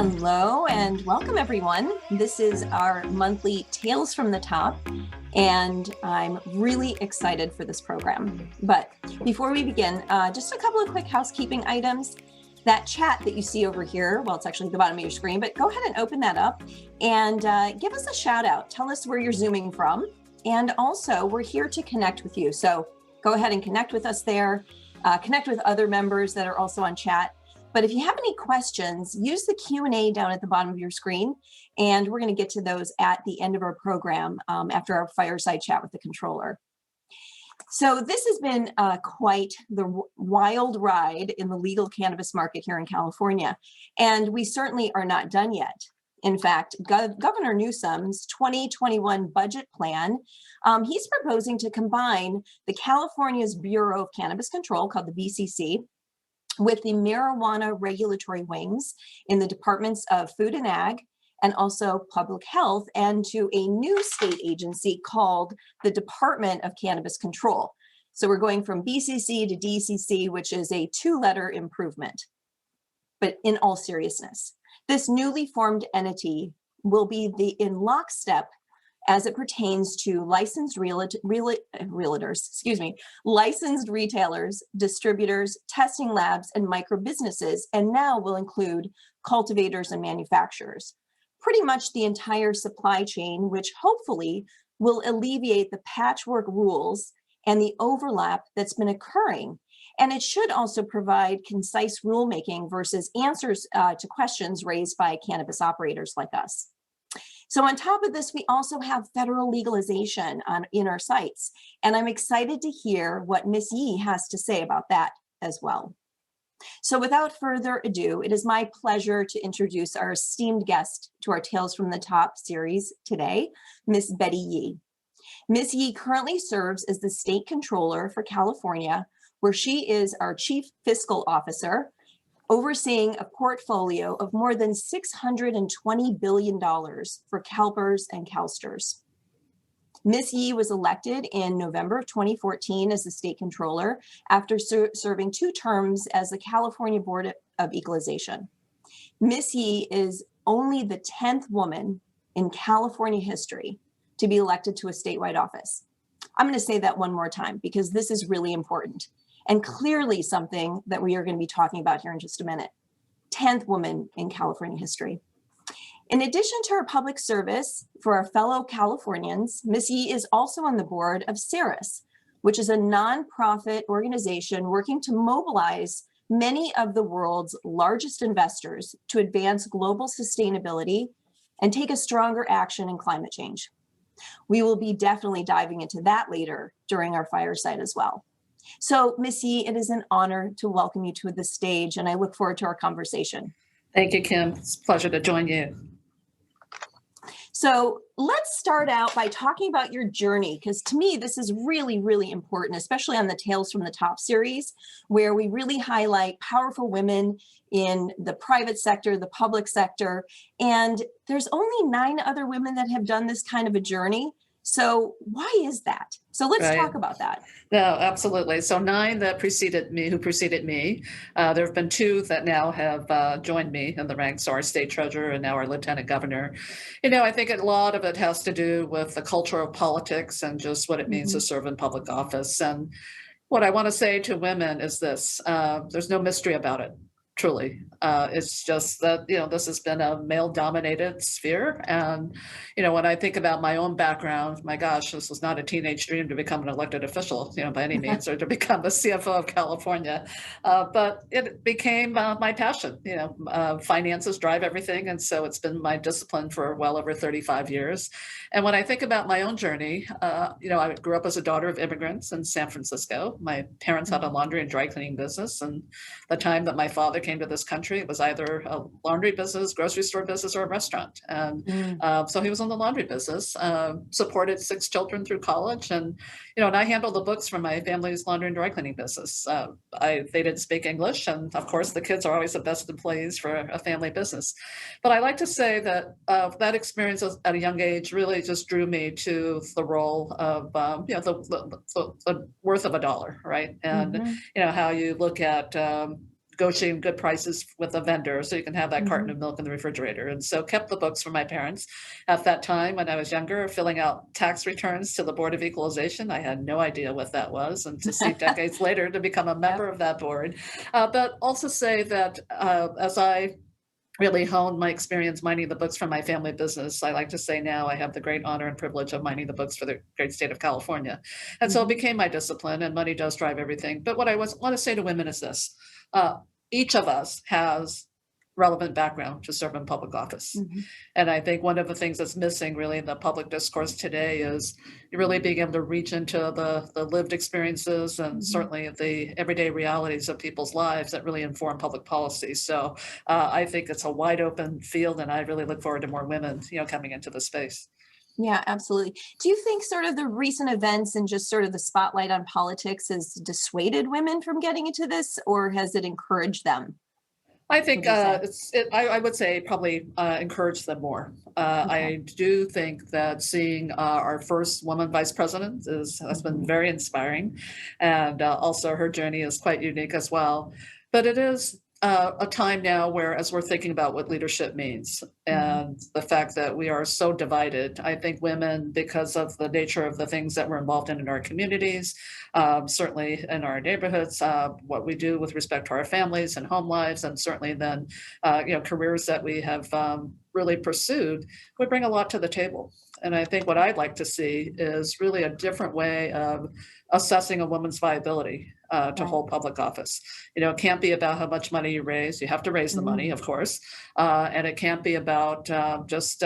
Hello and welcome everyone. This is our monthly Tales from the Top, and I'm really excited for this program. But before we begin, just a couple of quick housekeeping items. That chat that you see over here, well, it's actually at the bottom of your screen, but go ahead and open that up and give us a shout out. Tell us where you're Zooming from. And also, we're here to connect with you. So go ahead and connect with us there, connect with other members that are also on chat. But if you have any questions, use the Q&A down at the bottom of your screen, and we're going to get to those at the end of our program after our fireside chat with the controller. So this has been quite the wild ride in the legal cannabis market here in California, and we certainly are not done yet. In fact, Governor Newsom's 2021 budget plan, he's proposing to combine the California's Bureau of Cannabis Control, called the BCC, with the marijuana regulatory wings in the Departments of Food and Ag and also Public Health, and to a new state agency called the Department of Cannabis Control. So we're going from BCC to DCC, which is a two-letter improvement. But in all seriousness, this newly formed entity will be in lockstep as it pertains to licensed licensed retailers, distributors, testing labs, and micro businesses, and now will include cultivators and manufacturers. Pretty much the entire supply chain, which hopefully will alleviate the patchwork rules and the overlap that's been occurring. And it should also provide concise rulemaking versus answers to questions raised by cannabis operators like us. So on top of this, we also have federal legalization in our sights. And I'm excited to hear what Ms. Yee has to say about that as well. So without further ado, it is my pleasure to introduce our esteemed guest to our Tales from the Top series today, Ms. Betty Yee. Ms. Yee currently serves as the State Controller for California, where she is our Chief Fiscal Officer, overseeing a portfolio of more than $620 billion for CalPERS and CalSTRS. Ms. Yee was elected in November of 2014 as the State Controller after serving 2 terms as the California Board of Equalization. Ms. Yee is only the 10th woman in California history to be elected to a statewide office. I'm going to say that one more time because this is really important, and clearly something that we are going to be talking about here in just a minute. 10th woman in California history. In addition to her public service for our fellow Californians, Ms. Yee is also on the board of CERIS, which is a nonprofit organization working to mobilize many of the world's largest investors to advance global sustainability and take a stronger action in climate change. We will be definitely diving into that later during our fireside as well. So, Ms. Yee, it is an honor to welcome you to the stage, and I look forward to our conversation. Thank you, Kim. It's a pleasure to join you. So let's start out by talking about your journey, because to me, this is really, really important, especially on the Tales from the Top series, where we really highlight powerful women in the private sector, the public sector, and there's only 9 other women that have done this kind of a journey. So why is that? So let's talk about that. No, absolutely. So 9 that preceded me. There have been 2 that now have joined me in the ranks, so our state treasurer and now our lieutenant governor. You know, I think a lot of it has to do with the culture of politics and just what it means to serve in public office. And what I want to say to women is this, there's no mystery about it. Truly. It's just that, this has been a male-dominated sphere. And, when I think about my own background, my gosh, this was not a teenage dream to become an elected official, by any means, or to become the CFO of California. But it became my passion. Finances drive everything. And so it's been my discipline for well over 35 years. And when I think about my own journey, I grew up as a daughter of immigrants in San Francisco. My parents had a laundry and dry cleaning business. And the time that my father came to this country, it was either a laundry business, grocery store business, or a restaurant. And so he was in the laundry business, supported 6 children through college. And, and I handled the books for my family's laundry and dry cleaning business. They didn't speak English. And of course, the kids are always the best employees for a family business. But I like to say that that experience at a young age really just drew me to the role of, the worth of a dollar, right? And, how you look at negotiating good prices with a vendor so you can have that carton Mhm. of milk in the refrigerator. And so kept the books from my parents. At that time, when I was younger, filling out tax returns to the Board of Equalization, I had no idea what that was. And to see decades later to become a member of that board. But also say that as I really honed my experience mining the books from my family business. I like to say now I have the great honor and privilege of mining the books for the great state of California. And so it Mhm. became my discipline, and money does drive everything. But what I want to say to women is this. Each of us has relevant background to serve in public office. Mhm. And I think one of the things that's missing really in the public discourse today is really being able to reach into the lived experiences and Mhm. certainly the everyday realities of people's lives that really inform public policy. So I think it's a wide open field, and I really look forward to more women, coming into the space. Yeah, absolutely. Do you think sort of the recent events and just sort of the spotlight on politics has dissuaded women from getting into this, or has it encouraged them? I What think do you say? I would say probably encourage them more. Okay. I do think that seeing our first woman vice president has been Mhm. very inspiring, and also her journey is quite unique as well. But it is a time now where, as we're thinking about what leadership means Mhm. and the fact that we are so divided, I think women, because of the nature of the things that we're involved in our communities, certainly in our neighborhoods, what we do with respect to our families and home lives, and certainly then, careers that we have really pursued, would bring a lot to the table. And I think what I'd like to see is really a different way of assessing a woman's viability to Right. hold public office. It can't be about how much money you raise. You have to raise the money, Mm. of course, and it can't be about just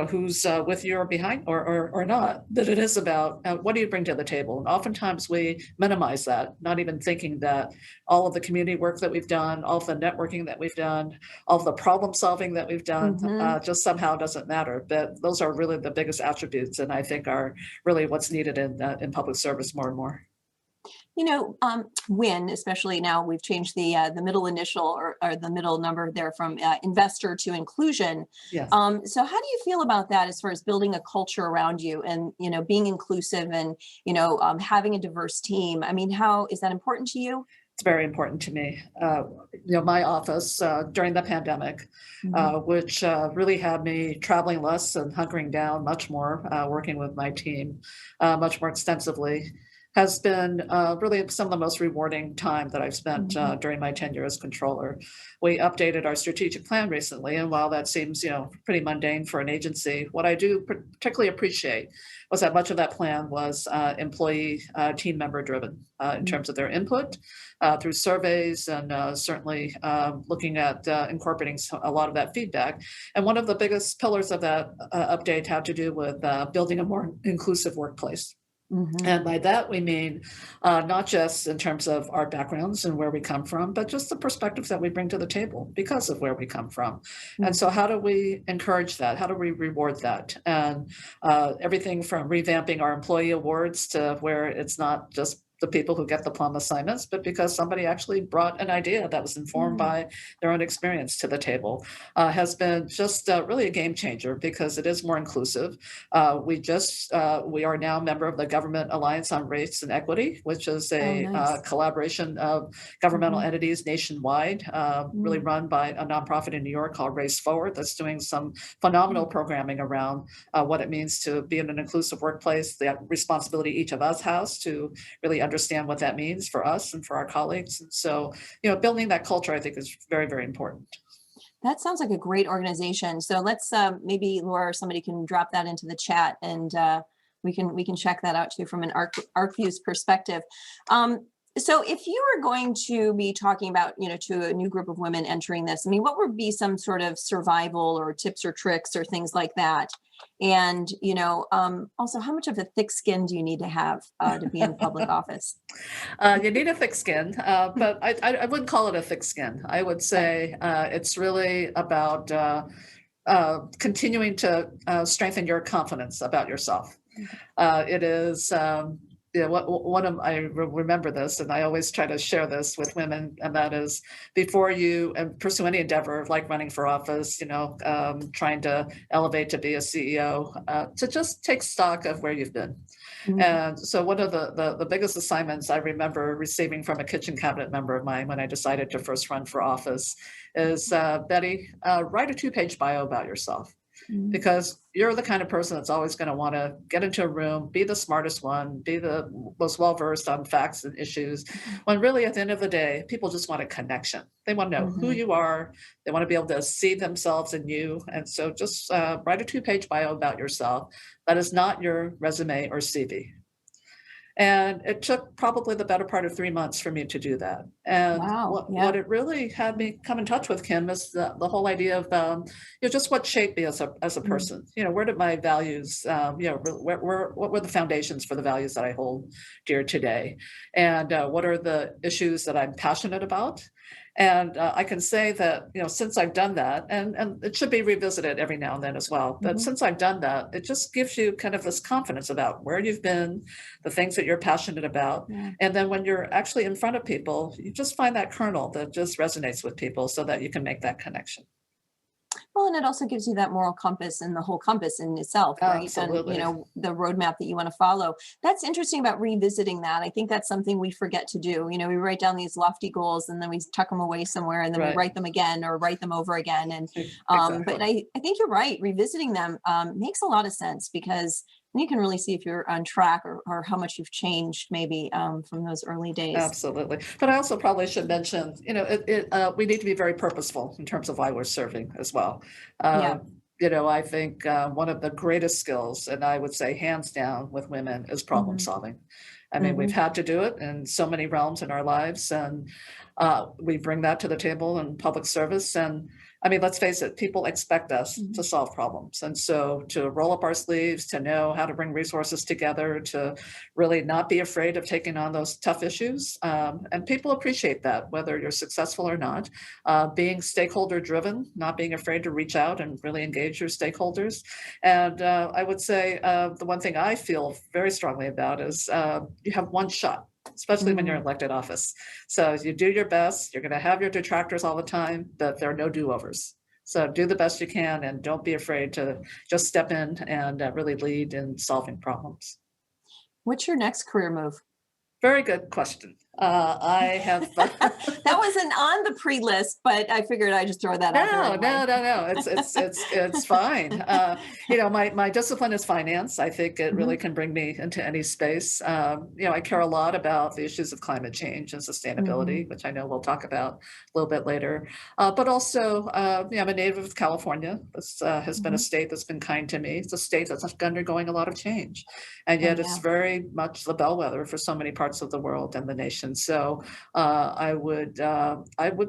who's with you or behind or not. But it is about what do you bring to the table. And oftentimes we minimize that, not even thinking that all of the community work that we've done, all of the networking that we've done, all of the problem solving that we've done, Mhm. just somehow doesn't matter. But those are really the biggest attributes, and I think are really what's needed in public service more and more. WIN, especially now we've changed the middle initial or the middle number there from investor to inclusion. Yes. So how do you feel about that as far as building a culture around you and being inclusive and having a diverse team? I mean, how is that important to you? It's very important to me. My office during the pandemic, Hmm. which really had me traveling less and hunkering down much more, working with my team much more extensively, has been really some of the most rewarding time that I've spent Hmm. during my tenure as controller. We updated our strategic plan recently, and while that seems, pretty mundane for an agency, what I do particularly appreciate was that much of that plan was employee team member driven in terms of their input through surveys and certainly looking at incorporating a lot of that feedback. And one of the biggest pillars of that update had to do with building a more inclusive workplace. Hmm. And by that, we mean not just in terms of our backgrounds and where we come from, but just the perspectives that we bring to the table because of where we come from. And so, Hmm. how do we encourage that? How do we reward that? And everything from revamping our employee awards to where it's not just the people who get the plum assignments, but because somebody actually brought an idea that was informed Yeah. by their own experience to the table, has been just really a game changer because it is more inclusive. We are now a member of the Government Alliance on Race and Equity, which is Oh, a nice. collaboration of governmental Hmm. entities nationwide, really run by a nonprofit in New York called Race Forward, that's doing some phenomenal programming around what it means to be in an inclusive workplace, the responsibility each of us has to really understand what that means for us and for our colleagues. And so, building that culture, I think, is very, very important. That sounds like a great organization. So let's maybe Laura or somebody can drop that into the chat, and we can check that out too from an Arcview's perspective. So if you were going to be talking about to a new group of women entering this, I mean, what would be some sort of survival or tips or tricks or things like that? And also, how much of a thick skin do you need to have to be in public office? You need a thick skin, but I wouldn't call it a thick skin. I would Okay. say it's really about continuing to strengthen your confidence about yourself. It is, one of I remember this, and I always try to share this with women, and that is before you pursue any endeavor like running for office, trying to elevate to be a CEO, to just take stock of where you've been. Mhm. And so one of the biggest assignments I remember receiving from a kitchen cabinet member of mine when I decided to first run for office is, Betty, write a 2-page bio about yourself, Mhm. because you're the kind of person that's always going to want to get into a room, be the smartest one, be the most well-versed on facts and issues, when really at the end of the day, people just want a connection. They want to know who Mhm. you are. They want to be able to see themselves in you. And so just write a 2-page bio about yourself. That is not your resume or CV. And it took probably the better part of 3 months for me to do that. And Wow. what Yeah. it really had me come in touch with Kim is the whole idea of, just what shaped me as a Mhm. person. Where did my values, what were the foundations for the values that I hold dear today? And what are the issues that I'm passionate about? And I can say that, since I've done that, and it should be revisited every now and then as well, but Mhm. since I've done that, it just gives you kind of this confidence about where you've been, the things that you're passionate about. Yeah. And then when you're actually in front of people, you just find that kernel that just resonates with people so that you can make that connection. Well, and it also gives you that moral compass and the whole compass in itself, right? And Absolutely. the roadmap that you want to follow. That's interesting about revisiting that. I think that's something we forget to do. We write down these lofty goals and then we tuck them away somewhere and then we Right. write them again or write them over again. And but Exactly. I think you're right. Revisiting them makes a lot of sense because then you can really see if you're on track or how much you've changed maybe from those early days. Absolutely. But I also probably should mention, we need to be very purposeful in terms of why we're serving as well. Yeah. I think one of the greatest skills, and I would say hands down with women, is problem Hmm. solving. I mean, we've Hmm. had to do it in so many realms in our lives, and we bring that to the table in public service. And I mean, let's face it, people expect us to solve problems. And so to roll up our sleeves, to know how to bring resources together, to really not be afraid of taking on those tough issues. And people appreciate that, whether you're successful or not. Being stakeholder driven, not being afraid to reach out and really engage your stakeholders. And I would say the one thing I feel very strongly about is you have one shot, especially when you're in Hmm. elected office. So you do your best. You're going to have your detractors all the time, but there are no do-overs. So do the best you can and don't be afraid to just step in and really lead in solving problems. What's your next career move? Very good question. I have That wasn't on the pre-list, but I figured I'd just throw that out there no, anyway. no, no, no. It's fine. My discipline is finance. I think it really Mhm. can bring me into any space. I care a lot about the issues of climate change and sustainability, Mhm. which I know we'll talk about a little bit later. But also, I'm a native of California. This has been a Mhm. state that's been kind to me. It's a state that's undergoing a lot of change, and Oh, yet it's yeah. very much the bellwether for so many parts of the world and the nation. So I would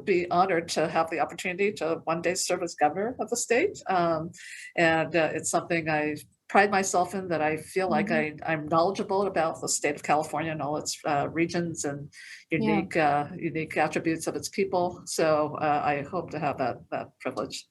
be honored to have the opportunity to one day serve as governor of the state, and it's something I pride myself in, that I feel like Mhm. I'm knowledgeable about the state of California and all its regions and Yeah. unique attributes of its people. So I hope to have that privilege.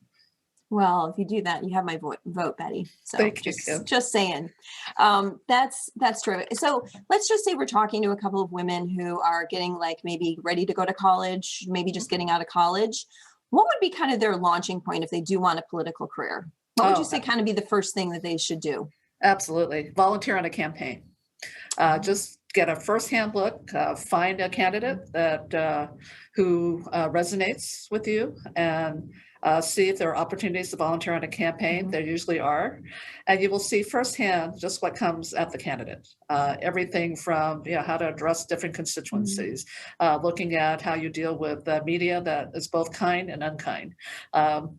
Well, if you do that, you have my vote, Betty. So Thank you, just Kim. just saying, that's true. So let's just say we're talking to a couple of women who are getting like maybe ready to go to college, maybe just getting out of college. What would be kind of their launching point if they do want a political career? What would you Oh, say kind of be the first thing that they should do? absolutely. Volunteer on a campaign. Oh, Just get a firsthand look, find a candidate mhm. who resonates with you, and see if there are opportunities to volunteer on a campaign. Mhm. There usually are, and you will see firsthand just what comes at the candidate. Everything from how to address different Mhm. constituencies, looking at how you deal with media that is both kind and unkind,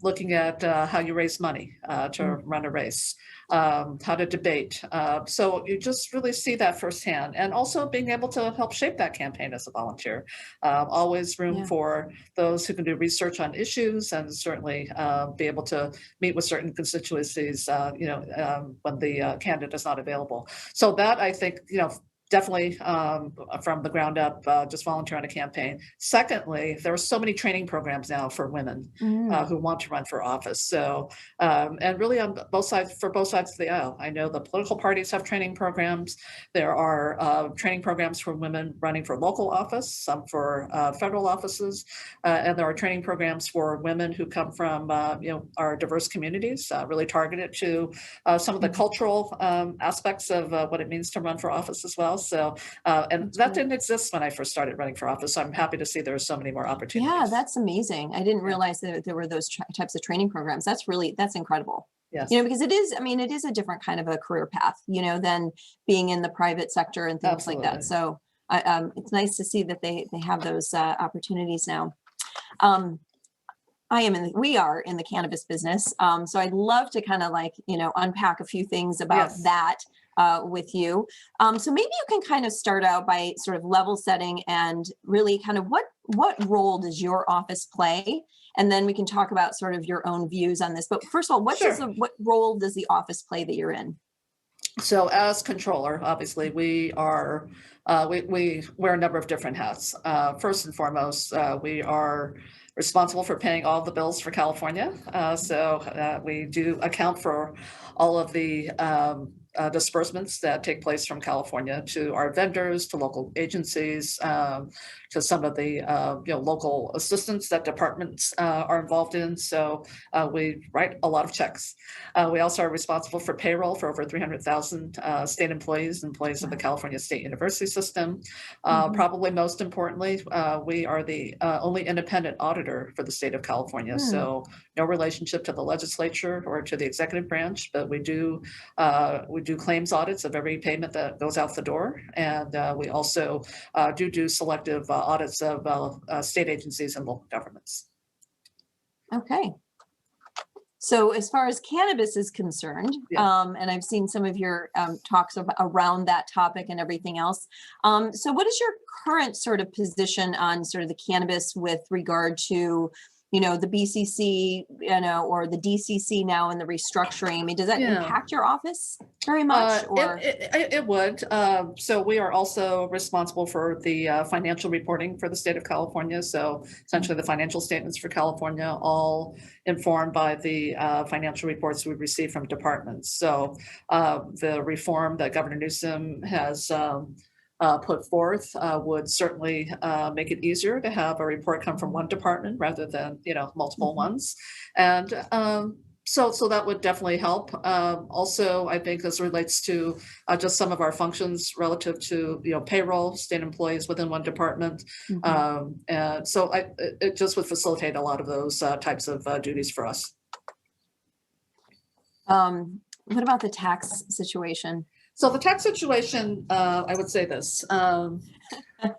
looking at how you raise money to Mhm. run a race, how to debate. So you just really see that firsthand, and also being able to help shape that campaign as a volunteer. Always room Yeah. for those who can do research on issues, and certainly be able to meet with certain constituencies, when the candidate is not available. So that, I think, definitely from the ground up, just volunteer on a campaign. Secondly, there are so many training programs now for women who want to run for office. So, and really on both sides, for both sides of the aisle, I know the political parties have training programs. There are training programs for women running for local office, some for federal offices, and there are training programs for women who come from our diverse communities, really targeted to some of the cultural aspects of what it means to run for office as well. So, and that didn't exist when I first started running for office. So I'm happy to see there are so many more opportunities. Yeah, that's amazing. I didn't Yeah. realize that there were those types of training programs. That's incredible. Yes. Because it is, I mean, it is a different kind of a career path, than being in the private sector and things like that. Absolutely. So it's nice to see that they have those opportunities now. Um, we are in the cannabis business. So I'd love to kind of unpack a few things about Yes. that with you. So maybe you can kind of start out by sort of level setting and really kind of what role does your office play? And then we can talk about sort of your own views on this. But first of all, Sure. what role does the office play that you're in? So as controller, obviously, we are we wear a number of different hats. First and foremost, we are responsible for paying all the bills for California. So we do account for all of the disbursements that take place from California to our vendors, to local agencies, to some of the local assistance that departments are involved in. So we write a lot of checks. We also are responsible for payroll for over 300,000 state employees of the California State University system. Probably most importantly, we are the only independent auditor for the state of California. So no relationship to the legislature or to the executive branch, but we do claims audits of every payment that goes out the door, and we also do selective audits of state agencies and local governments. Okay. So as far as cannabis is concerned, Yeah. and I've seen some of your talks around that topic and everything else. So what is your current sort of position on sort of the cannabis with regard to, the BCC, or the DCC now and the restructuring? I mean, does that impact your office very much? Or It would. So we are also responsible for the financial reporting for the state of California. So essentially the financial statements for California, all informed by the financial reports we receive from departments. So the reform that Governor Newsom has put forth would certainly make it easier to have a report come from one department rather than multiple ones, and so that would definitely help. Also, I think as relates to just some of our functions relative to payroll, state employees within one department, and so it just would facilitate a lot of those types of duties for us. what about the tax situation? So the tax situation, I would say this, and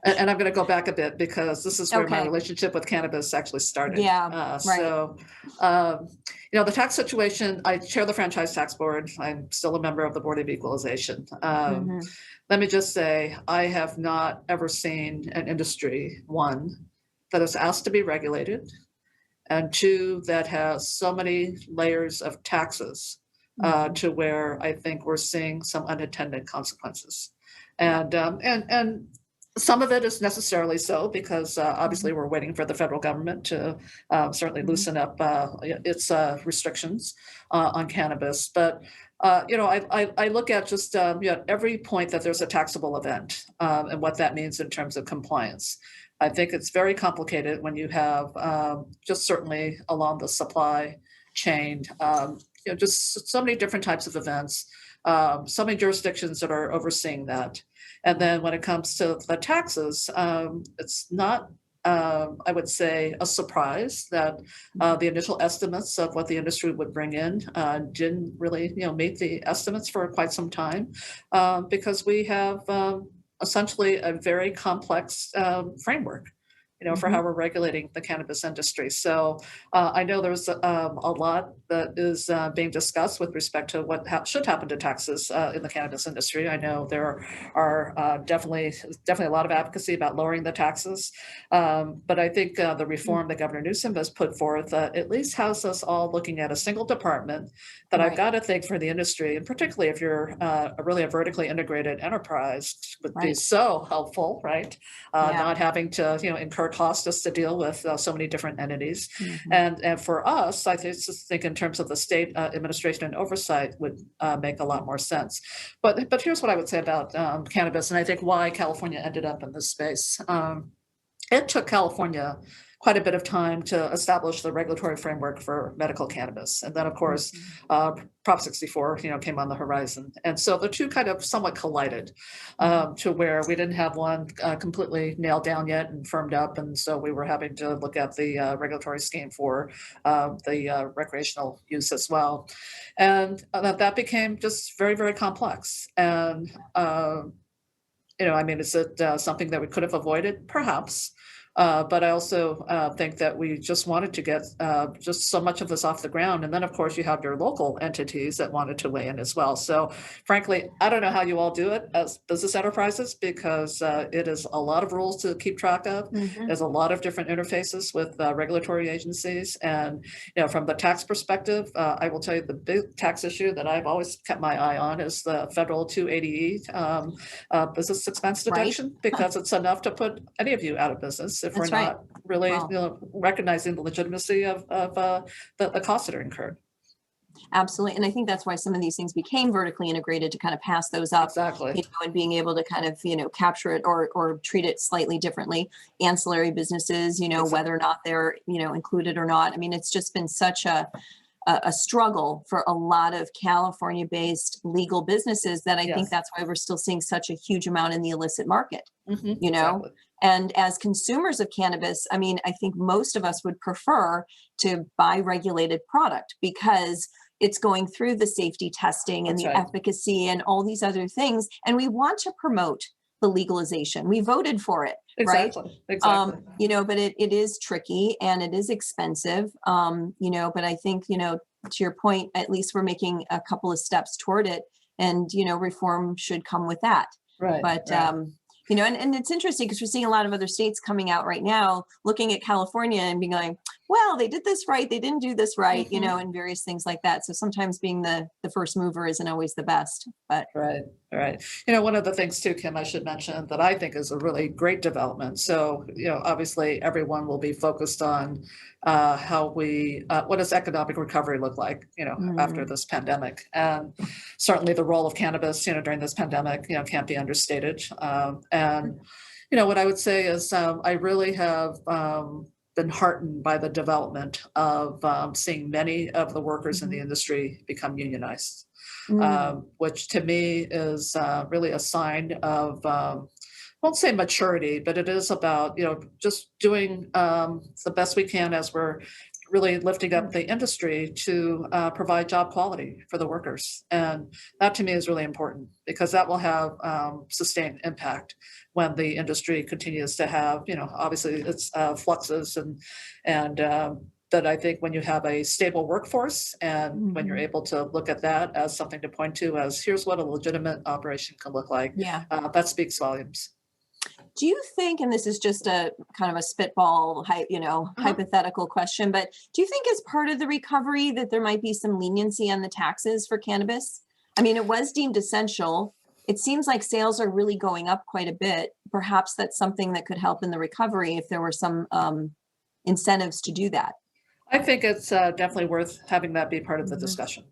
I'm going to go back a bit because this is where my relationship with cannabis actually started. Yeah, right. So, the tax situation, I chair the Franchise Tax Board. I'm still a member of the Board of Equalization. Let me just say, I have not ever seen an industry, one, that is asked to be regulated, and two, that has so many layers of taxes to where I think we're seeing some unintended consequences. And some of it is necessarily so because obviously we're waiting for the federal government to certainly loosen up its restrictions on cannabis. But I look at just every point that there's a taxable event and what that means in terms of compliance. I think it's very complicated when you have just certainly along the supply chain, just so many different types of events, so many jurisdictions that are overseeing that. And then when it comes to the taxes, it's not, I would say, a surprise that the initial estimates of what the industry would bring in didn't really, meet the estimates for quite some time because we have essentially a very complex framework. for how we're regulating the cannabis industry. So I know there's a lot that is being discussed with respect to what should happen to taxes in the cannabis industry. I know there are definitely a lot of advocacy about lowering the taxes, but I think the reform that Governor Newsom has put forth at least has us all looking at a single department that I've got to think for the industry, and particularly if you're really a vertically integrated enterprise, would be so helpful, right? Not having to incur costs just to deal with so many different entities. And for us, I just think in terms of the state administration and oversight would make a lot more sense. But here's what I would say about cannabis, and I think why California ended up in this space. It took California quite a bit of time to establish the regulatory framework for medical cannabis. And then, of course, Prop 64, came on the horizon. And so the two kind of somewhat collided to where we didn't have one completely nailed down yet and firmed up. And so we were having to look at the regulatory scheme for the recreational use as well. And that became just very, very complex. And, is it something that we could have avoided? Perhaps. But I also think that we just wanted to get just so much of this off the ground. And then, of course, you have your local entities that wanted to weigh in as well. So frankly, I don't know how you all do it as business enterprises, because it is a lot of rules to keep track of. There's a lot of different interfaces with regulatory agencies. And, from the tax perspective, I will tell you the big tax issue that I've always kept my eye on is the federal 280E business expense deduction, because it's enough to put any of you out of business if we're not really recognizing the legitimacy of the costs that are incurred. Absolutely. And I think that's why some of these things became vertically integrated, to kind of pass those up. Exactly. And being able to kind of, capture it or treat it slightly differently. Ancillary businesses, exactly. Whether or not they're, included or not. I mean, it's just been such a struggle for a lot of California-based legal businesses that I think that's why we're still seeing such a huge amount in the illicit market, Exactly. And as consumers of cannabis, I mean, I think most of us would prefer to buy regulated product because it's going through the safety testing and the efficacy and all these other things. And we want to promote the legalization. We voted for it, right? Exactly. But it is tricky and it is expensive, but I think, to your point, at least we're making a couple of steps toward it, and, reform should come with that. Right. But, and it's interesting because we're seeing a lot of other states coming out right now, looking at California and being like, well, they did this right, they didn't do this right, and various things like that. So sometimes being the first mover isn't always the best. But Right. One of the things too, Kim, I should mention that I think is a really great development. So, obviously everyone will be focused on what does economic recovery look like, after this pandemic. And certainly the role of cannabis, during this pandemic, can't be understated. And what I would say is I really have been heartened by the development of seeing many of the workers in the industry become unionized. Which to me is really a sign of, I won't say maturity, but it is about, just doing the best we can as we're really lifting up the industry to provide job quality for the workers. And that to me is really important, because that will have sustained impact when the industry continues to have, obviously it's fluxes and that I think when you have a stable workforce and when you're able to look at that as something to point to as here's what a legitimate operation can look like, that speaks volumes. Do you think, and this is just a kind of a spitball, hypothetical question, but do you think as part of the recovery that there might be some leniency on the taxes for cannabis? I mean, it was deemed essential. It seems like sales are really going up quite a bit. Perhaps that's something that could help in the recovery if there were some incentives to do that. I think it's definitely worth having that be part of the discussion.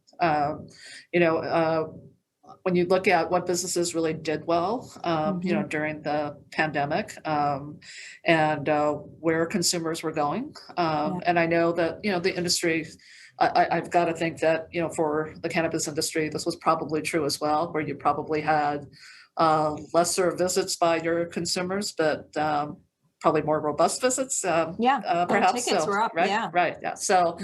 When you look at what businesses really did well, during the pandemic, and where consumers were going, and I know that the industry. I've got to think that for the cannabis industry, this was probably true as well, where you probably had lesser visits by your consumers, but probably more robust visits. Perhaps tickets were up. Right. So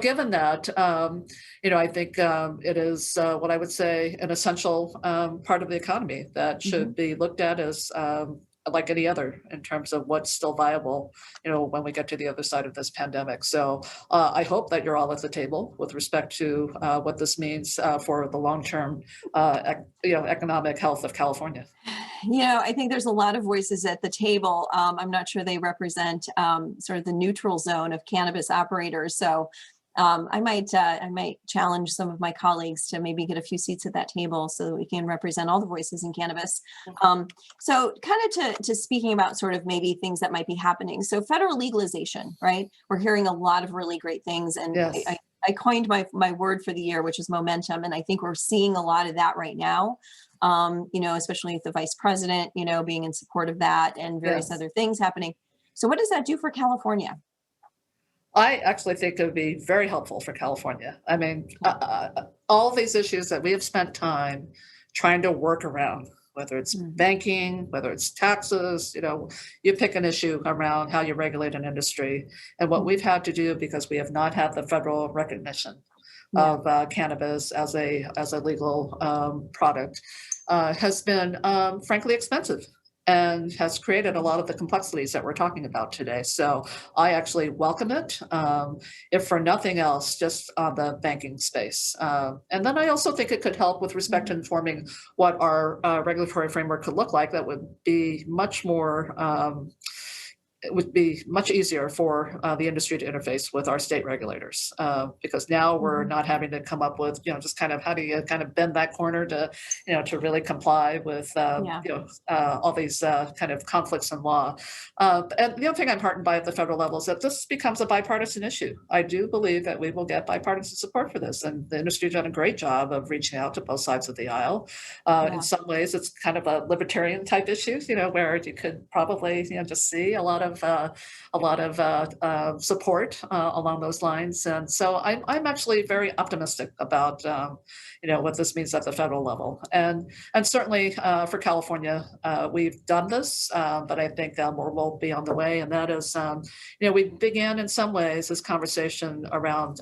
given that, I think it is what I would say an essential part of the economy that should be looked at as like any other in terms of what's still viable, when we get to the other side of this pandemic. So I hope that you're all at the table with respect to what this means for the long-term, economic health of California. I think there's a lot of voices at the table. I'm not sure they represent sort of the neutral zone of cannabis operators. So I might challenge some of my colleagues to maybe get a few seats at that table so that we can represent all the voices in cannabis. So kind of to speaking about sort of maybe things that might be happening. So federal legalization, right? We're hearing a lot of really great things, and Yes. I coined my word for the year, which is momentum, and I think we're seeing a lot of that right now. Especially with the vice president, being in support of that and various Yes. other things happening. So what does that do for California? I actually think it would be very helpful for California. I mean, all these issues that we have spent time trying to work around, whether it's banking, whether it's taxes, you pick an issue around how you regulate an industry. And what we've had to do, because we have not had the federal recognition of cannabis as a legal product, has been frankly expensive, and has created a lot of the complexities that we're talking about today. So I actually welcome it, if for nothing else, just on the banking space. And then I also think it could help with respect to informing what our regulatory framework could look like. That would be much more, it would be much easier for the industry to interface with our state regulators, because now we're not having to come up with, just kind of how do you kind of bend that corner to, to really comply with, all these kind of conflicts in law. And the other thing I'm heartened by at the federal level is that this becomes a bipartisan issue. I do believe that we will get bipartisan support for this, and the industry has done a great job of reaching out to both sides of the aisle. In some ways, it's kind of a libertarian type issue, where you could probably, just see a lot of support along those lines. And so I'm actually very optimistic about what this means at the federal level. And certainly for California, we've done this, but I think more will be on the way. And that is, we began in some ways this conversation around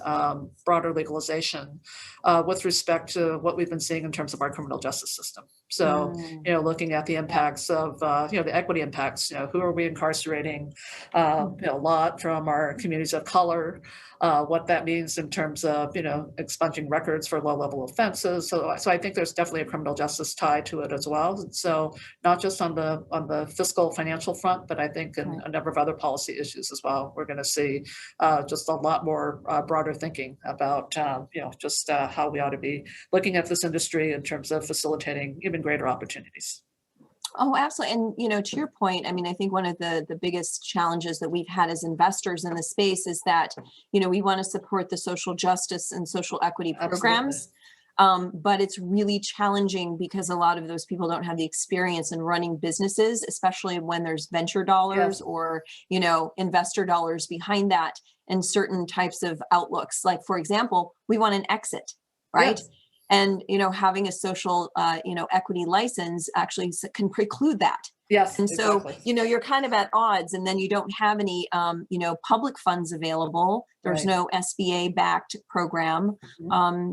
broader legalization with respect to what we've been seeing in terms of our criminal justice system. So, looking at the impacts of, the equity impacts, who are we incarcerating, a lot from our communities of color, what that means in terms of, expunging records for low-level offenses. So I think there's definitely a criminal justice tie to it as well. And so not just on the fiscal financial front, but I think in a number of other policy issues as well, we're going to see just a lot more broader thinking about, just how we ought to be looking at this industry in terms of facilitating even greater opportunities. Oh, absolutely. And, to your point, I mean, I think one of the biggest challenges that we've had as investors in the space is that, we want to support the social justice and social equity programs. But it's really challenging because a lot of those people don't have the experience in running businesses, especially when there's venture dollars or, investor dollars behind that, and certain types of outlooks. Like, for example, we want an exit, right? Yes. And, having a social, equity license actually can preclude that. Yes. And so, exactly. you're kind of at odds, and then you don't have any, public funds available. There's no SBA backed program.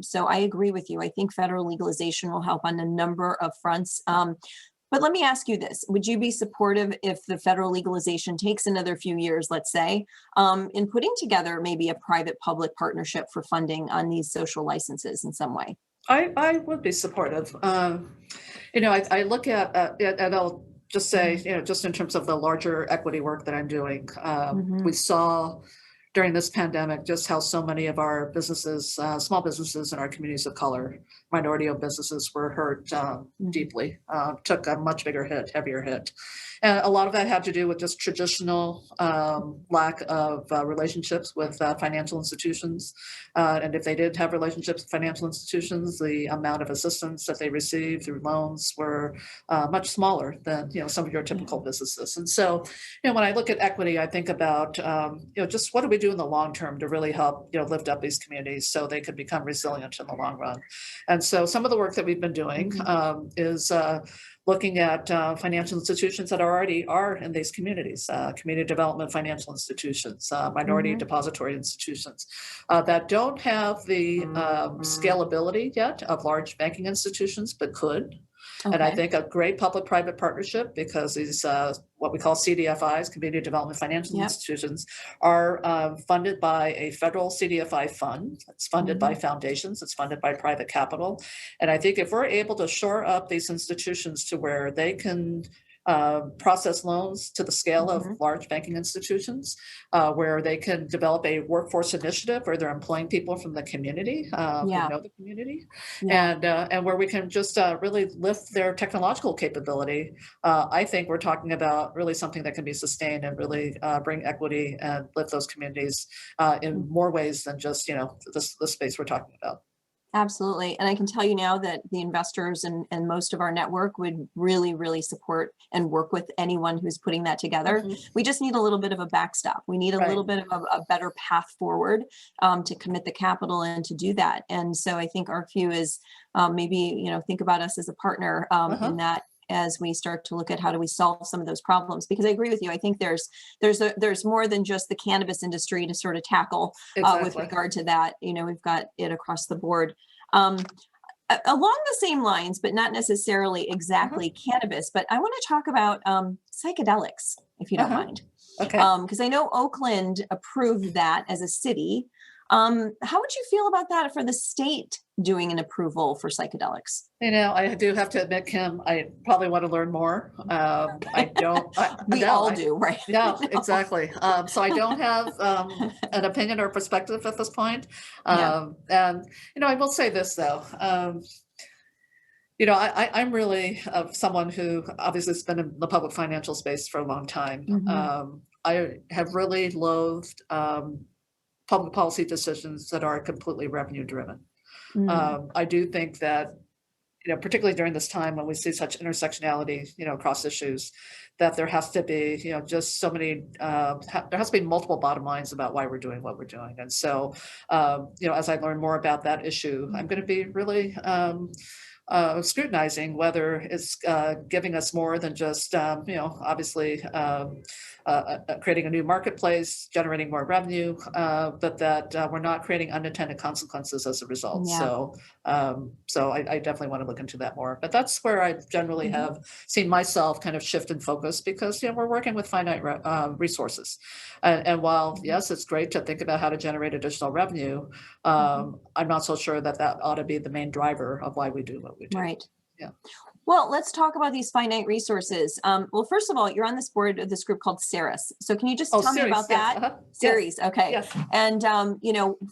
So I agree with you. I think federal legalization will help on a number of fronts. But let me ask you this. Would you be supportive if the federal legalization takes another few years, let's say, in putting together maybe a private-public partnership for funding on these social licenses in some way? I would be supportive. I look at, and I'll just say, just in terms of the larger equity work that I'm doing, we saw during this pandemic just how so many of our businesses, small businesses in our communities of color, minority-owned businesses were hurt deeply, took a much bigger hit, heavier hit. And a lot of that had to do with just traditional lack of relationships with financial institutions. And if they did have relationships with financial institutions, the amount of assistance that they received through loans were much smaller than some of your typical businesses. And so, when I look at equity, I think about just what do we do in the long term to really help lift up these communities so they could become resilient in the long run. And so some of the work that we've been doing is looking at financial institutions that already are in these communities, community development financial institutions, minority depository institutions that don't have the scalability yet of large banking institutions, but could. And I Okay. think a great public-private partnership, because these what we call CDFIs, Community Development Financial Yep. Institutions, are funded by a federal CDFI fund. It's funded by Mhm. foundations. It's funded by private capital. And I think if we're able to shore up these institutions to where they can process loans to the scale of Mhm. large banking institutions, where they can develop a workforce initiative where they're employing people from the community who Yeah. know the community, Yeah. and where we can just really lift their technological capability. I think we're talking about really something that can be sustained and really bring equity and lift those communities in more ways than just the space we're talking about. Absolutely. And I can tell you now that the investors and most of our network would really, really support and work with anyone who's putting that together. Mhm. We just need a little bit of a backstop. We need a Right. little bit of a better path forward to commit the capital and to do that. And so I think Arcview is maybe, think about us as a partner in Uh-huh. that as we start to look at how do we solve some of those problems. Because I agree with you. I think there's more than just the cannabis industry to sort of tackle with Exactly. regard to that. We've got it across the board. Um, Along the same lines, but not necessarily Uh-huh. exactly cannabis, but I want to talk about psychedelics, if you don't Uh-huh. mind. Okay. Because I know Oakland approved that as a city. How would you feel about that for the state doing an approval for psychedelics? I do have to admit, Kim, I probably want to learn more. I don't, We no, all do, right? yeah, No. exactly. So I don't have an opinion or perspective at this point. Yeah. And, I will say this though. I'm really someone who obviously has been in the public financial space for a long time. Hmm. I have really loathed public policy decisions that are completely revenue driven. Mm. I do think that particularly during this time when we see such intersectionality, across issues, that there has to be, just so many, there has to be multiple bottom lines about why we're doing what we're doing. And so, as I learn more about that issue, I'm going to be really scrutinizing whether it's giving us more than just, obviously creating a new marketplace, generating more revenue, but that we're not creating unintended consequences as a result. Yeah. So I definitely want to look into that more. But that's where I generally Hmm. have seen myself kind of shift and focus because we're working with finite resources, and while Hmm. yes, it's great to think about how to generate additional revenue, Hmm. I'm not so sure that that ought to be the main driver of why we do what we do. Right. Yeah. Well, let's talk about these finite resources. Well, first of all, you're on this board of this group called Ceres. So can you just Oh, tell me series. about Yes. that? Uh-huh. Yes. Ceres, okay. Yes. And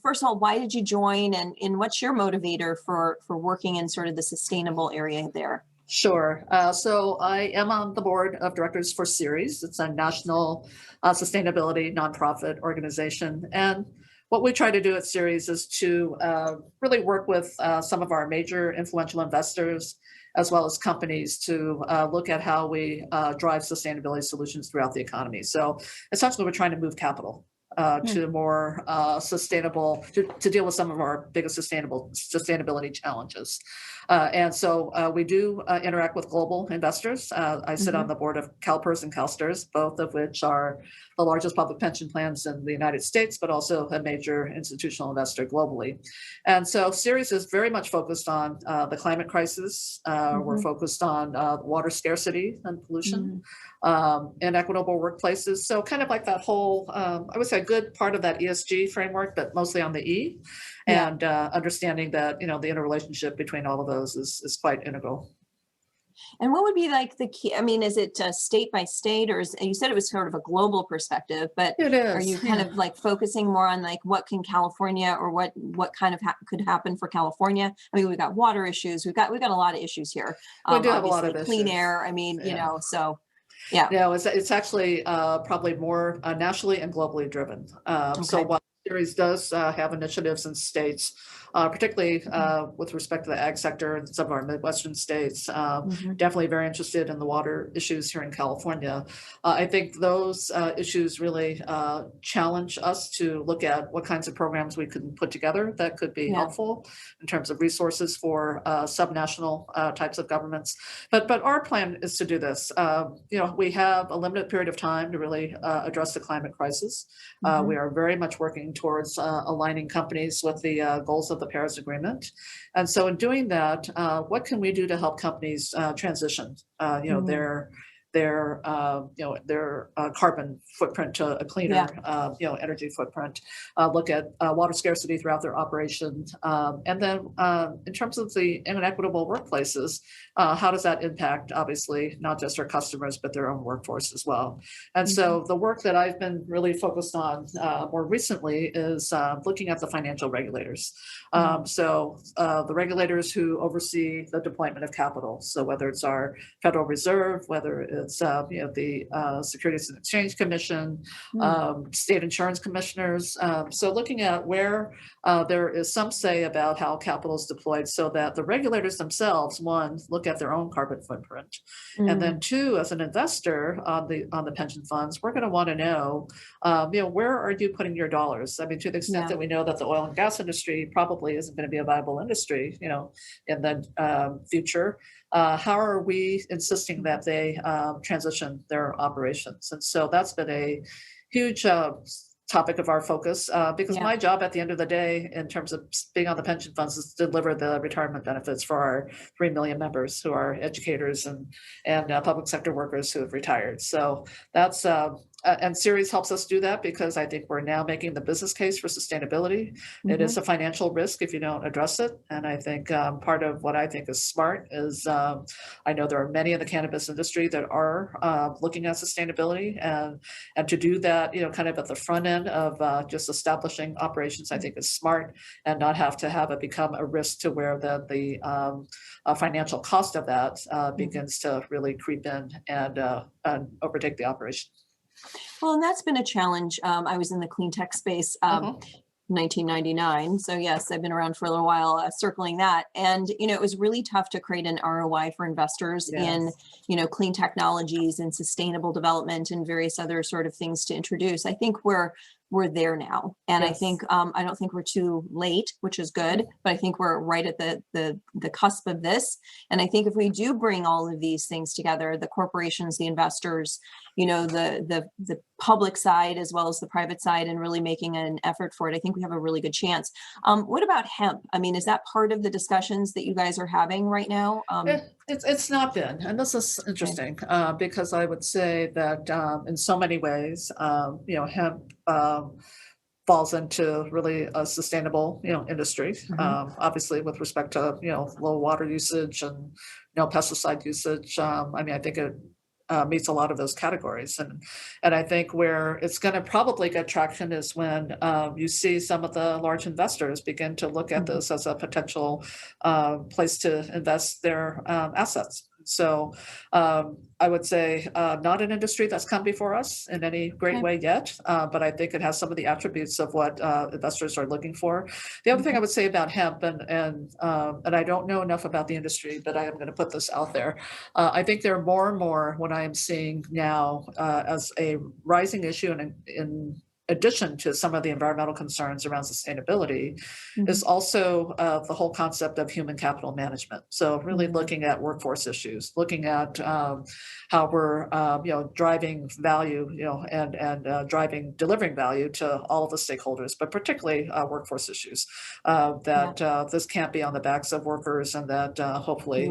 first of all, why did you join, and what's your motivator for working in sort of the sustainable area there? Sure. So I am on the board of directors for Ceres. It's a national sustainability nonprofit organization. And what we try to do at Ceres is to really work with some of our major influential investors, as well as companies, to look at how we drive sustainability solutions throughout the economy. So essentially, we're trying to move capital Hmm. to more sustainable, to deal with some of our biggest sustainability challenges. And so we do interact with global investors. I sit on Hmm. the board of CalPERS and CalSTRS, both of which are the largest public pension plans in the United States, but also a major institutional investor globally. And so Ceres is very much focused on the climate crisis. We're Hmm. focused on water scarcity and pollution, Hmm. inequitable workplaces. So kind of like that whole, I would say a good part of that ESG framework, but mostly on the E, Yeah. and understanding that, the interrelationship between all of those is quite integral. And what would be like the key? I mean, is it state by state, or you said it was sort of a global perspective, but It are is, you kind yeah. of like focusing more on like what can California, or what kind of could happen for California? I mean, we've got water issues, we've got a lot of issues here. We do have a lot Obviously, of clean issues. air. I mean, Yeah. so yeah. No, it's actually probably more nationally and globally driven. So Okay. while Series does have initiatives in states, particularly with respect to the ag sector in some of our Midwestern states, Hmm. definitely very interested in the water issues here in California. I think those issues really challenge us to look at what kinds of programs we can put together that could be Yeah. helpful in terms of resources for subnational types of governments. But our plan is to do this. We have a limited period of time to really address the climate crisis. We Hmm. are very much working towards aligning companies with the goals of the Paris Agreement. And so in doing that, what can we do to help companies transition, their carbon footprint to a cleaner, energy footprint, look at water scarcity throughout their operation. And then in terms of the inequitable workplaces, how does that impact, obviously, not just our customers, but their own workforce as well? And so the work that I've been really focused on more recently is looking at the financial regulators. So the regulators who oversee the deployment of capital. So whether it's our Federal Reserve, whether it's the Securities and Exchange Commission, state insurance commissioners. So looking at where there is some say about how capital is deployed, so that the regulators themselves, one, look at their own carbon footprint, and then two, as an investor on the pension funds, we're going to want to know, where are you putting your dollars? I mean, to the extent that we know that the oil and gas industry probably isn't going to be a viable industry, in the future. How are we insisting that they transition their operations? And so that's been a huge topic of our focus, because my job at the end of the day, in terms of being on the pension funds, is to deliver the retirement benefits for our 3 million members who are educators and public sector workers who have retired. So that's and Ceres helps us do that, because I think we're now making the business case for sustainability. It is a financial risk if you don't address it. And I think part of what I think is smart is I know there are many in the cannabis industry that are looking at sustainability, and to do that, kind of at the front end of just establishing operations, I think is smart, and not have to have it become a risk to where the financial cost of that begins to really creep in and overtake the operation. Well, and that's been a challenge. I was in the clean tech space 1999. So yes, I've been around for a little while circling that. And, it was really tough to create an ROI for investors in, clean technologies and sustainable development and various other sort of things to introduce. I think we're there now. And I think, I don't think we're too late, which is good, but I think we're right at the cusp of this. And I think if we do bring all of these things together, the corporations, the investors, the public side, as well as the private side, and really making an effort for it, I think we have a really good chance. What about hemp? I mean, is that part of the discussions that you guys are having right now? It's not been, and this is interesting, because I would say that in so many ways, hemp falls into really a sustainable, industry. Obviously, with respect to low water usage and pesticide usage. I mean, I think it meets a lot of those categories, and I think where it's going to probably get traction is when you see some of the large investors begin to look at this as a potential place to invest their assets. So I would say not an industry that's come before us in any great way yet, but I think it has some of the attributes of what investors are looking for. The other thing I would say about hemp, and I don't know enough about the industry, but I am going to put this out there. I think there are more and more what I am seeing now as a rising issue in addition to some of the environmental concerns around sustainability, is also the whole concept of human capital management. So really looking at workforce issues, looking at how we're driving value, and delivering value to all of the stakeholders, but particularly workforce issues. This can't be on the backs of workers, and that hopefully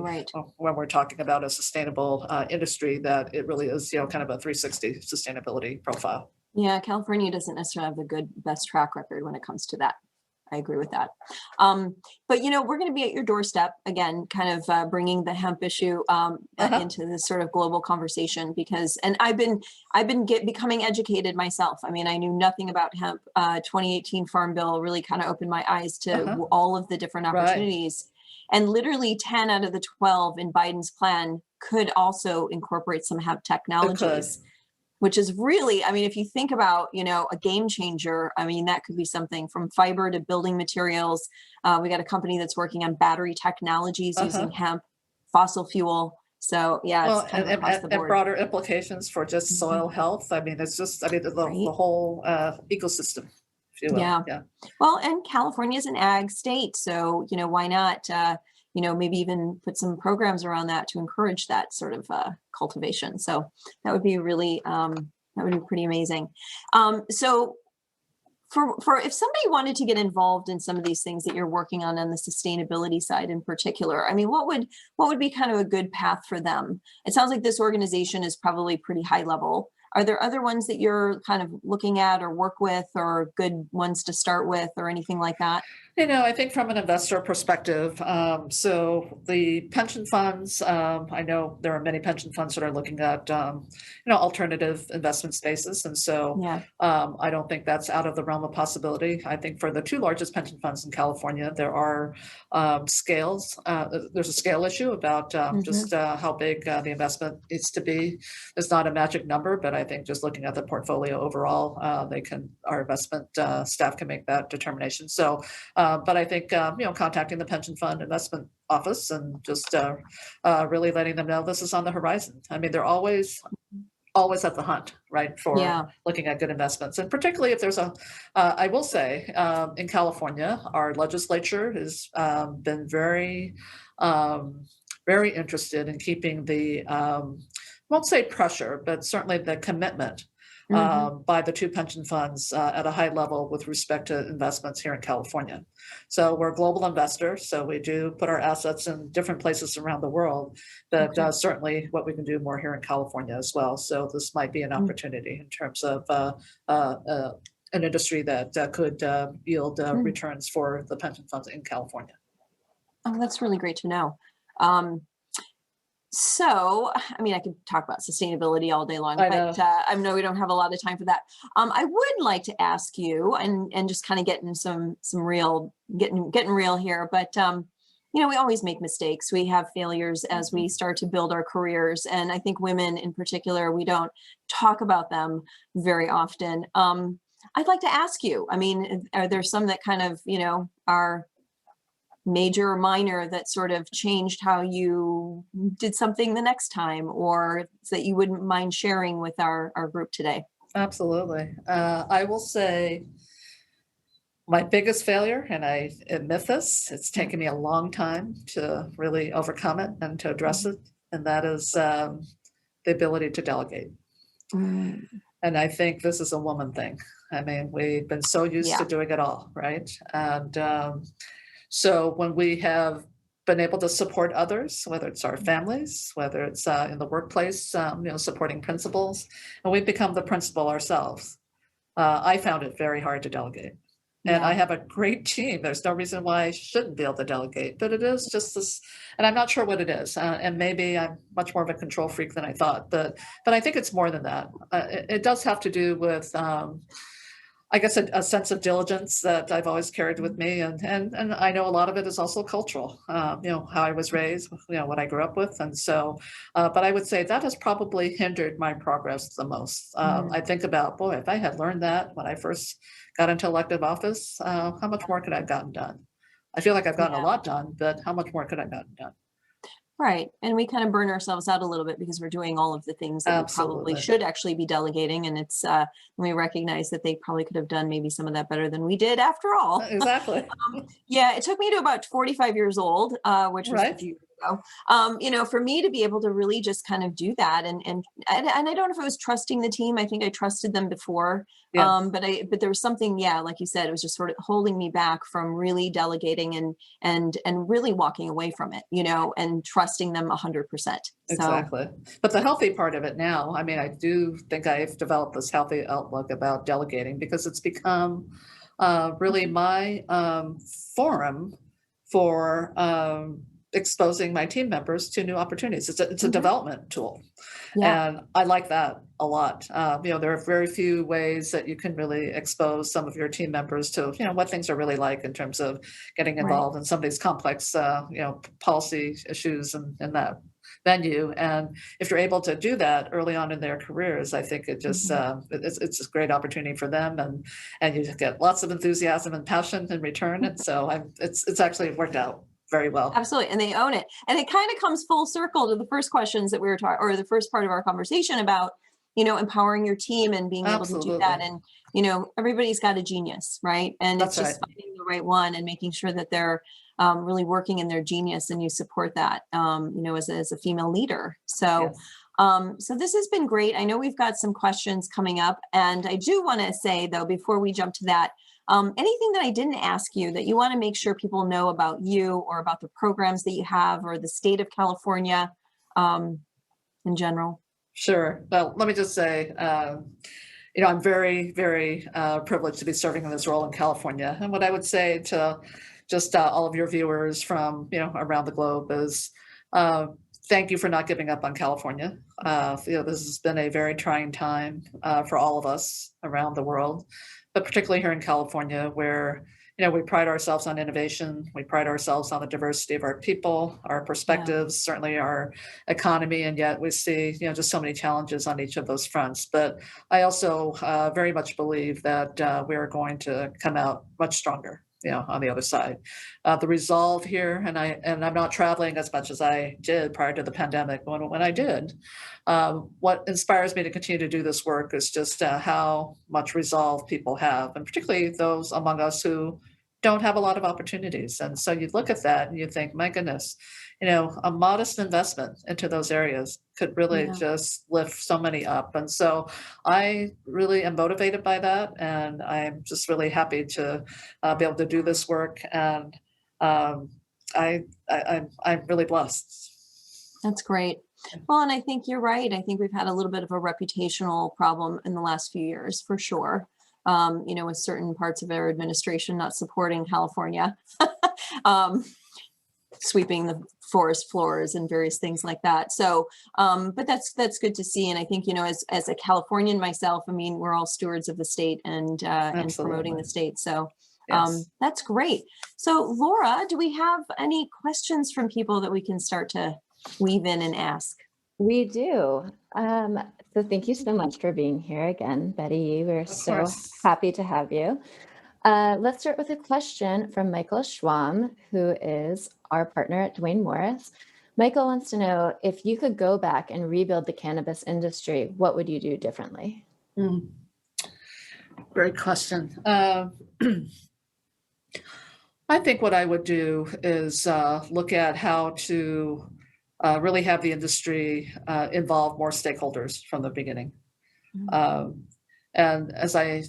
when we're talking about a sustainable industry, that it really is kind of a 360 sustainability profile. Yeah, California doesn't necessarily have the best track record when it comes to that. I agree with that. But we're going to be at your doorstep again, kind of bringing the hemp issue into this sort of global conversation, because, and I've been becoming educated myself. I mean, I knew nothing about hemp. 2018 Farm Bill really kind of opened my eyes to all of the different opportunities. And literally 10 out of the 12 in Biden's plan could also incorporate some hemp technologies. Which is really, I mean, if you think about, a game changer, I mean, that could be something from fiber to building materials. We got a company that's working on battery technologies using hemp, fossil fuel. So yeah, it's kind of across the board. And broader implications for just soil health. I mean, it's just, the whole ecosystem, if you will. Yeah. Well, and California is an ag state. So, why not, maybe even put some programs around that to encourage that sort of cultivation. So that would be really, that would be pretty amazing. So For if somebody wanted to get involved in some of these things that you're working on the sustainability side in particular, I mean, what would be kind of a good path for them? It sounds like this organization is probably pretty high level. Are there other ones that you're kind of looking at or work with, or good ones to start with, or anything like that? I think from an investor perspective, so the pension funds, I know there are many pension funds that are looking at, alternative investment spaces. And so Yeah. I don't think that's out of the realm of possibility. I think for the two largest pension funds in California, there are scales. There's a scale issue about just how big the investment needs to be. It's not a magic number, but I think just looking at the portfolio overall, our investment staff can make that determination. So, but I think, contacting the pension fund investment office and just really letting them know this is on the horizon. I mean, they're always at the hunt, right, for Yeah. looking at good investments. And particularly if there's I will say, in California, our legislature has been very, very interested in keeping the, won't say pressure, but certainly the commitment by the two pension funds at a high level with respect to investments here in California. So we're a global investor, so we do put our assets in different places around the world, but certainly what we can do more here in California as well. So this might be an opportunity in terms of an industry that could yield returns for the pension funds in California. Oh, that's really great to know. So, I mean, I could talk about sustainability all day long, I but know. I know we don't have a lot of time for that. I would like to ask you, and just kind of getting some real, getting real here, but we always make mistakes. We have failures as we start to build our careers, and I think women in particular, we don't talk about them very often. I'd like to ask you, I mean, are there some that kind of, are major or minor that sort of changed how you did something the next time, or that you wouldn't mind sharing with our group today? Absolutely. I will say my biggest failure, and I admit this, it's taken me a long time to really overcome it and to address it, and that is the ability to delegate. Mm, And I think this is a woman thing. I mean, we've been so used to yeah. doing it all, right? And so when we have been able to support others, whether it's our families, whether it's in the workplace, supporting principals, and we've become the principal ourselves, I found it very hard to delegate. And I Yeah. have a great team. There's no reason why I shouldn't be able to delegate, but it is just this, and I'm not sure what it is. And maybe I'm much more of a control freak than I thought, but I think it's more than that. It does have to do with, I guess, a sense of diligence that I've always carried with me, and I know a lot of it is also cultural. How I was raised, what I grew up with, and so. But I would say that has probably hindered my progress the most. I think about, boy, if I had learned that when I first got into elective office, how much more could I have gotten done? I feel like I've gotten a Yeah. lot done, but how much more could I have gotten done? Right. And we kind of burn ourselves out a little bit because we're doing all of the things that we probably Absolutely. should actually be delegating. And it's we recognize that they probably could have done maybe some of that better than we did after all. Exactly. Yeah, it took me to about 45 years old, which was a Right. few years ago. For me to be able to really just kind of do that, and I don't know if it was trusting the team. I think I trusted them before, Yes. but there was something, yeah, like you said, it was just sort of holding me back from really delegating and really walking away from it, and trusting them 100%. So Exactly. But the healthy part of it now, I mean, I do think I've developed this healthy outlook about delegating because it's become really my forum for exposing my team members to new opportunities. It's a mhm, development tool. yeah, And I like that a lot. There are very few ways that you can really expose some of your team members to, what things are really like in terms of getting right. involved in some of these complex, policy issues and that venue. And if you're able to do that early on in their careers, I think it just Mhm. it's a great opportunity for them, and you just get lots of enthusiasm and passion in return. And so it's actually worked out very well. Absolutely. And they own it. And it kind of comes full circle to the first questions that we were talking, or the first part of our conversation about, empowering your team and being able to do that. Absolutely. And, everybody's got a genius, right? And it's That's right. just finding the right one and making sure that they're really working in their genius, and you support that, as a female leader. So, Yes. So this has been great. I know we've got some questions coming up, and I do want to say, though, before we jump to that, anything that I didn't ask you that you want to make sure people know about you or about the programs that you have or the state of California in general? Sure. Well, let me just say, I'm very, very privileged to be serving in this role in California. And what I would say to just all of your viewers from, around the globe is thank you for not giving up on California. This has been a very trying time for all of us around the world, but particularly here in California, where we pride ourselves on innovation. We pride ourselves on the diversity of our people, our perspectives, certainly our economy, and yet we see, just so many challenges on each of those fronts. But I also very much believe that we are going to come out much stronger, on the other side. The resolve here, and I'm not traveling as much as I did prior to the pandemic. When I did, what inspires me to continue to do this work is just how much resolve people have, and particularly those among us who don't have a lot of opportunities. And so you look at that and you think, my goodness, a modest investment into those areas could really just lift so many up. And so I really am motivated by that. And I'm just really happy to be able to do this work. And I'm really blessed. That's great. Well, and I think you're right. I think we've had a little bit of a reputational problem in the last few years, for sure. With certain parts of our administration not supporting California, sweeping the forest floors and various things like that. So, but that's good to see. And I think, as a Californian myself, I mean, we're all stewards of the state and promoting the state. So that's great. So Laura, do we have any questions from people that we can start to weave in and ask? We do. So thank you so much for being here again, Betty. We're so happy to have you. Let's start with a question from Michael Schwam, who is our partner at Duane Morris. Michael wants to know, if you could go back and rebuild the cannabis industry, what would you do differently? Great question. I think what I would do is look at how to really have the industry involve more stakeholders from the beginning. And as I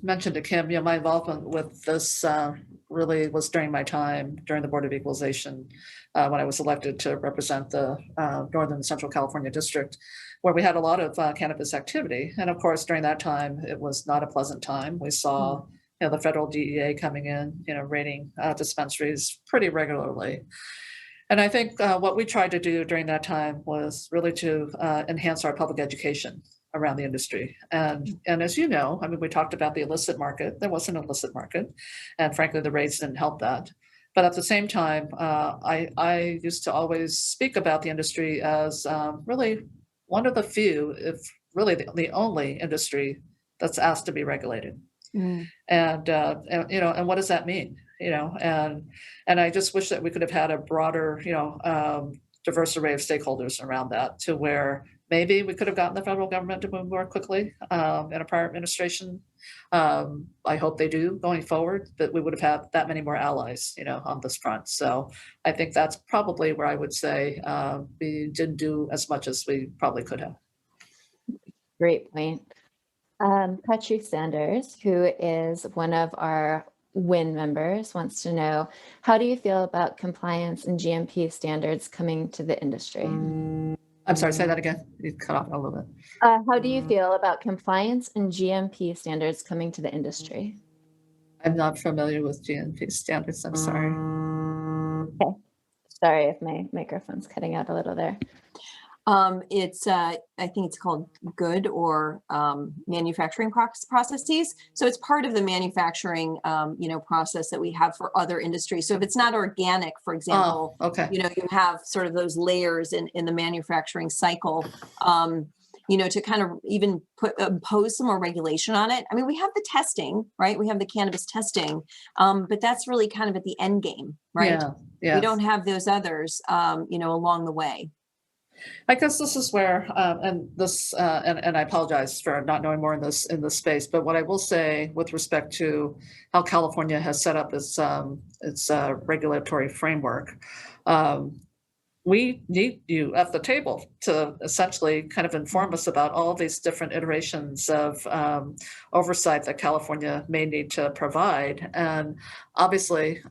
mentioned to Kim, my involvement with this really was during my time during the Board of Equalization when I was elected to represent the Northern Central California District, where we had a lot of cannabis activity. And of course, during that time, it was not a pleasant time. We saw the federal DEA coming in, raiding dispensaries pretty regularly. And I think what we tried to do during that time was really to enhance our public education around the industry. And as you know, I mean, we talked about the illicit market. There was an illicit market. And frankly, the raids didn't help that. But at the same time, I used to always speak about the industry as really one of the few, if really the only industry that's asked to be regulated. And what does that mean? And I just wish that we could have had a broader, diverse array of stakeholders around that, to where maybe we could have gotten the federal government to move more quickly in a prior administration. I hope they do going forward, that we would have had that many more allies, on this front. So I think that's probably where I would say we didn't do as much as we probably could have. Great point. Patrick Sanders, who is one of our WIN members, wants to know, how do you feel about compliance and GMP standards coming to the industry? I'm sorry, say that again. You cut off a little bit. How do you feel about compliance and GMP standards coming to the industry? I'm not familiar with GMP standards. I'm sorry. Okay. Sorry if my microphone's cutting out a little there. I think it's called good or manufacturing processes. So it's part of the manufacturing, process that we have for other industries. So if it's not organic, for example, you have sort of those layers in the manufacturing cycle, to kind of even impose some more regulation on it. I mean, we have the testing, right? We have the cannabis testing, but that's really kind of at the end game, right? Yeah. We don't have those others, along the way. I guess this is where, and I apologize for not knowing more in this space, but what I will say with respect to how California has set up its regulatory framework, one we need you at the table to essentially kind of inform us about all these different iterations of oversight that California may need to provide. And obviously,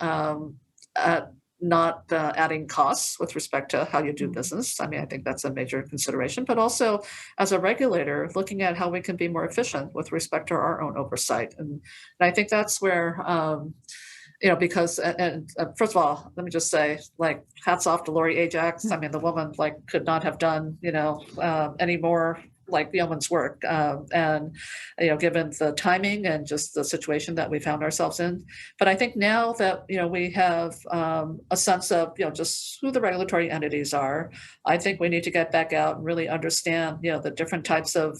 not adding costs with respect to how you do business. I mean, I think that's a major consideration, but also as a regulator, looking at how we can be more efficient with respect to our own oversight. And I think that's where, because, and first of all, let me just say, like, hats off to Lori Ajax. I mean, the woman, like, could not have done, any more like yeoman's work. And, given the timing and just the situation that we found ourselves in. But I think now that, we have a sense of, just who the regulatory entities are, I think we need to get back out and really understand, the different types of,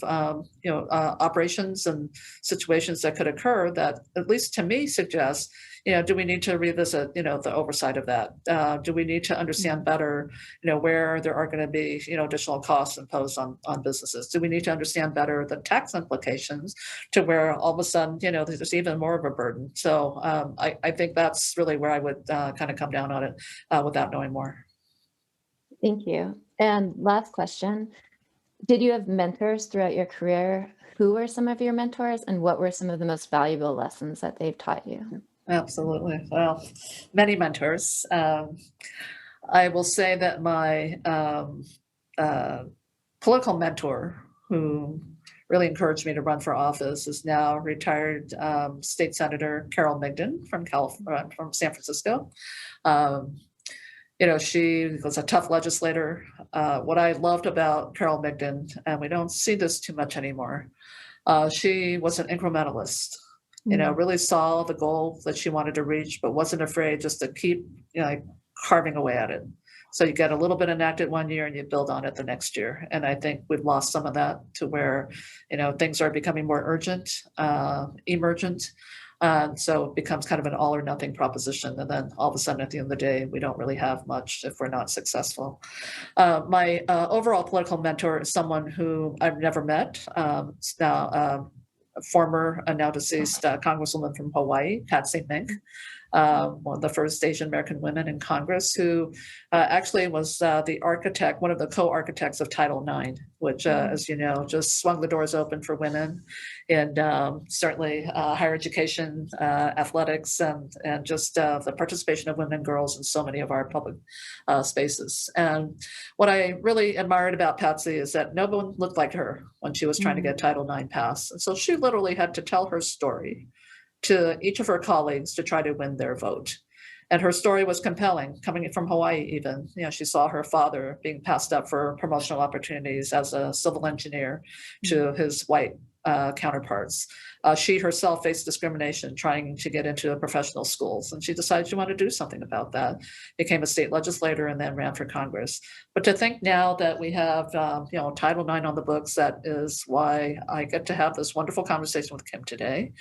operations and situations that could occur that, at least to me, suggest, do we need to revisit, the oversight of that? Do we need to understand better, where there are going to be, additional costs imposed on businesses? Do we need to understand better the tax implications to where all of a sudden, there's even more of a burden? So I think that's really where I would kind of come down on it without knowing more. Thank you. And last question, did you have mentors throughout your career? Who were some of your mentors, and what were some of the most valuable lessons that they've taught you? Absolutely. Well, many mentors. I will say that my political mentor, who really encouraged me to run for office, is now retired State Senator Carol Migden from San Francisco. She was a tough legislator. What I loved about Carol Migden, and we don't see this too much anymore, she was an incrementalist. Really saw the goal that she wanted to reach, but wasn't afraid just to keep, carving away at it. So you get a little bit enacted one year and you build on it the next year. And I think we've lost some of that to where, things are becoming more urgent, emergent. So it becomes kind of an all or nothing proposition. And then all of a sudden at the end of the day, we don't really have much if we're not successful. My overall political mentor is someone who I've never met. Now, former, now deceased Congresswoman from Hawaii, Patsy Mink, one of the first Asian American women in Congress, who actually was the architect, one of the co-architects of Title IX, which, as you know, just swung the doors open for women in certainly higher education, athletics, and just the participation of women and girls in so many of our public spaces. And what I really admired about Patsy is that no one looked like her when she was trying to get Title IX passed. And so she literally had to tell her story to each of her colleagues to try to win their vote. And her story was compelling, coming from Hawaii even. She saw her father being passed up for promotional opportunities as a civil engineer to his white counterparts. She herself faced discrimination trying to get into professional schools, and she decided she wanted to do something about that. Became a state legislator and then ran for Congress. But to think now that we have, Title IX on the books, that is why I get to have this wonderful conversation with Kim today,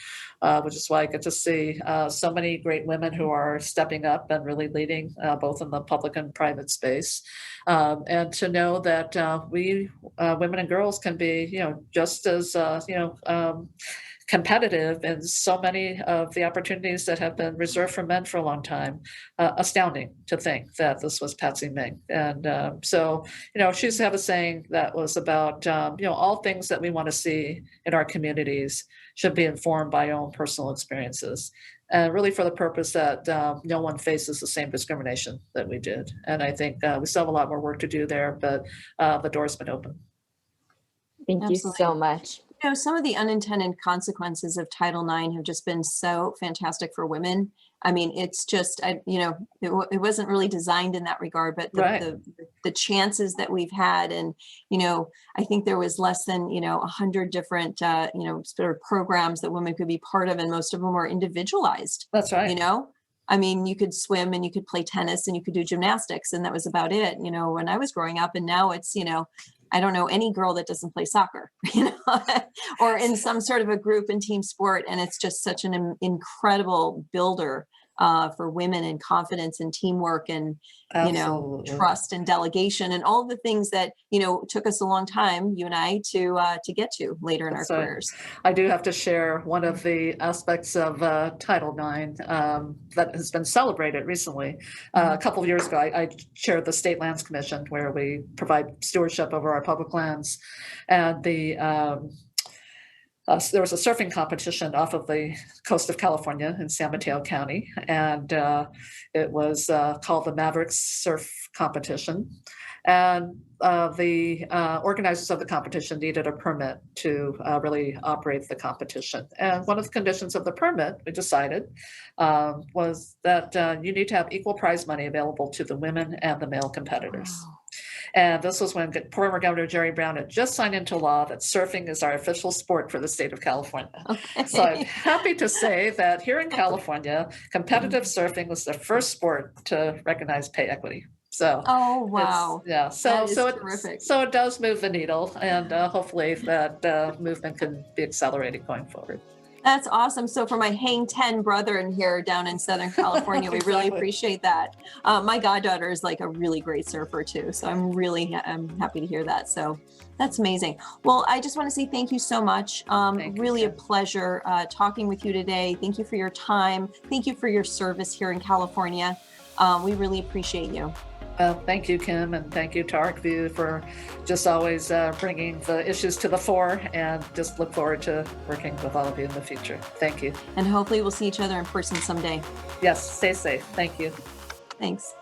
which is why I get to see so many great women who are stepping up and really leading both in the public and private space. And to know that we women and girls can be, just as, competitive in so many of the opportunities that have been reserved for men for a long time. Astounding to think that this was Patsy Mink. And so, she used to have a saying that was about, all things that we want to see in our communities should be informed by our own personal experiences. And really for the purpose that no one faces the same discrimination that we did. And I think we still have a lot more work to do there, but the door's been open. Thank you so much. Some of the unintended consequences of Title IX have just been so fantastic for women. I mean, it's just, it wasn't really designed in that regard, but the chances that we've had, and, I think there was less than, 100 different, sort of programs that women could be part of, and most of them were individualized. That's right. I mean, you could swim and you could play tennis and you could do gymnastics, and that was about it, when I was growing up. And now it's, I don't know any girl that doesn't play soccer, or in some sort of a group and team sport. And it's just such an incredible builder for women, and confidence and teamwork and, you know, Absolutely. trust and delegation and all the things that, you know, took us a long time, you and I, to get to later in our That's right. careers. I do have to share one of the aspects of Title IX that has been celebrated recently. A couple of years ago, I chaired the State Lands Commission, where we provide stewardship over our public lands. And there was a surfing competition off of the coast of California in San Mateo County, and it was called the Mavericks Surf Competition. And the organizers of the competition needed a permit to really operate the competition. And one of the conditions of the permit, we decided, was that you need to have equal prize money available to the women and the male competitors. Wow. And this was when former Governor Jerry Brown had just signed into law that surfing is our official sport for the state of California. Okay. So I'm happy to say that here in California, competitive surfing was the first sport to recognize pay equity. So Oh, wow. yeah, That is terrific. so it does move the needle, and hopefully that movement can be accelerated going forward. That's awesome. So for my Hang 10 brother in here down in Southern California, we really Exactly. appreciate that. My goddaughter is like a really great surfer too. So I'm happy to hear that. So that's amazing. Well, I just want to say thank you so much. Thank you, Really a Kim. pleasure talking with you today. Thank you for your time. Thank you for your service here in California. We really appreciate you. Well, thank you, Kim, and thank you to Arcview for just always bringing the issues to the fore, and just look forward to working with all of you in the future. Thank you. And hopefully we'll see each other in person someday. Yes, stay safe. Thank you. Thanks.